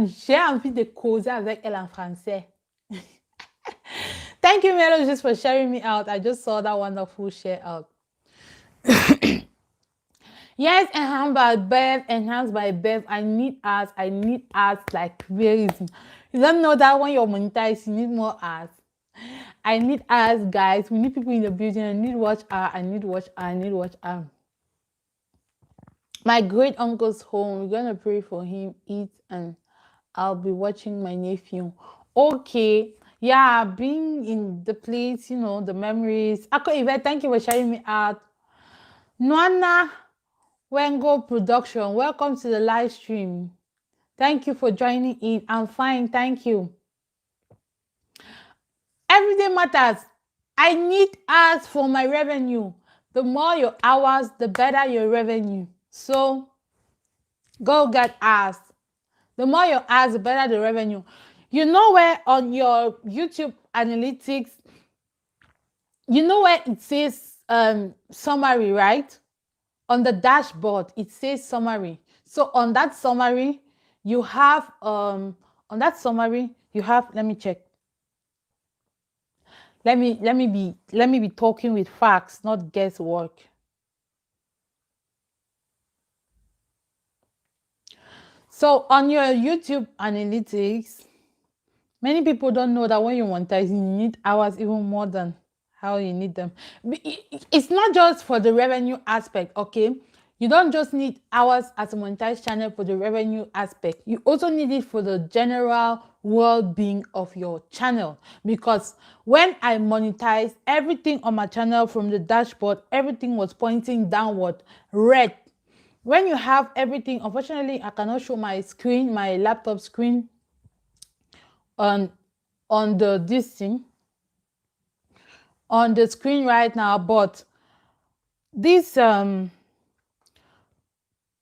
j'ai envie de causer avec elle en français. Thank you, Melo, just for sharing me out. I just saw that wonderful share out. Yes, enhanced by Bev. I need ads. I need ads like crazy. You don't know that when you're monetized, you need more ads. I need ads, guys. We need people in the building. I need watch hour. I need watch hour. I need watch hour. My great uncle's home. We're gonna pray for him, eat, and I'll be watching my nephew. Okay. Yeah, being in the place, you know, the memories. Ako Yvette, thank you for sharing me out. Nwana Wengo Production, welcome to the live stream. Thank you for joining in. I'm fine, thank you. Everyday matters. I need ads for my revenue. The more your hours, the better your revenue. So go get ads. The more your ads, the better the revenue. You know where on your YouTube analytics, you know where it says summary, right? On the dashboard, it says summary. So on that summary, you have let me check. Let me be talking with facts, not guesswork. So on your YouTube analytics, many people don't know that when you're monetizing, you need hours even more than how you need them. It's not just for the revenue aspect, okay? You don't just need hours as a monetized channel for the revenue aspect. You also need it for the general well-being of your channel. Because when I monetized, everything on my channel from the dashboard, everything was pointing downward, red. When you have everything, unfortunately, I cannot show my screen, my laptop screen on this thing on the screen right now, but this on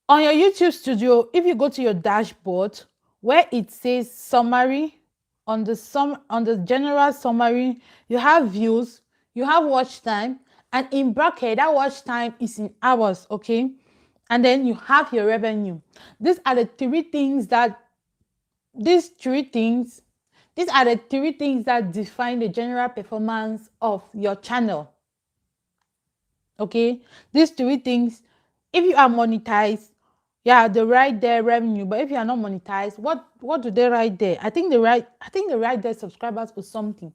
your YouTube studio, if you go to your dashboard where it says summary, on the general summary, you have views, you have watch time, and in bracket that watch time is in hours, okay? And then you have your revenue. These are the three things that define the general performance of your channel. Okay, these three things, if you are monetized, yeah, they write their revenue. But if you are not monetized, what do they write there? I think they write their subscribers or something.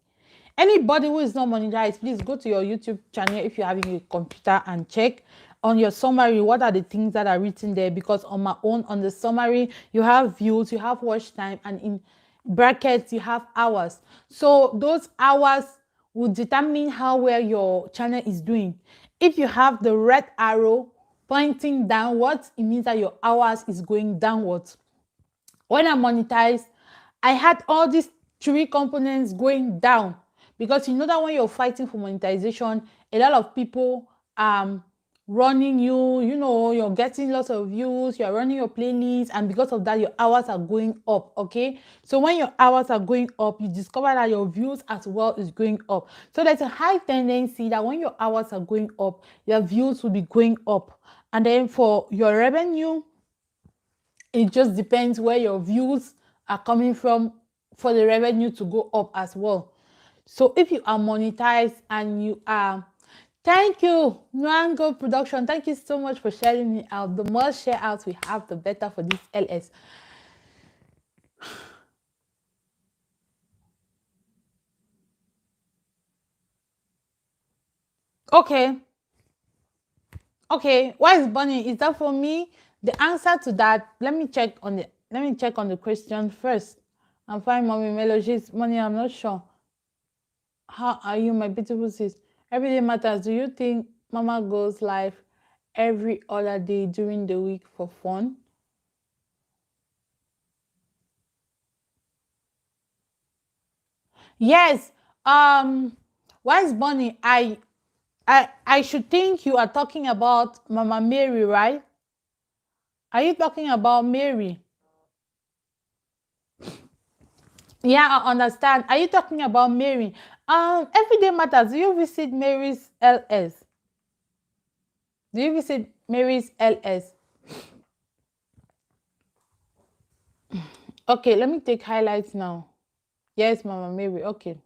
Anybody who is not monetized, please go to your YouTube channel if you're having a computer and check on your summary what are the things that are written there. Because on my own, on the summary, you have views, you have watch time, and in brackets you have hours. So those hours will determine how well your channel is doing. If you have the red arrow pointing downwards, it means that your hours is going downwards. When I monetized, I had all these three components going down, because you know that when you're fighting for monetization, a lot of people running you, you know, you're getting lots of views, you're running your playlist, and because of that your hours are going up. Okay, so when your hours are going up, you discover that your views as well is going up. So there's a high tendency that when your hours are going up, your views will be going up. And then for your revenue, it just depends where your views are coming from for the revenue to go up as well. So if you are monetized and you are, thank you, Nwango Production. Thank you so much for sharing me out. The more share outs we have, the better for this LS. Okay. Okay. Why is Bunny? Is that for me? The answer to that, let me check on the question first. I'm fine, mommy Melodies. Money, I'm not sure. How are you, my beautiful sis? Everyday matters. Do you think Mama goes live every other day during the week for fun? Yes. Wise Bunny, I should think you are talking about Mama Mary, right? Are you talking about Mary? Yeah, I understand. Are you talking about Mary? Everyday matters. Do you visit Mary's LS? Do you visit Mary's LS? Okay, let me take highlights now. Yes, Mama Mary. Okay.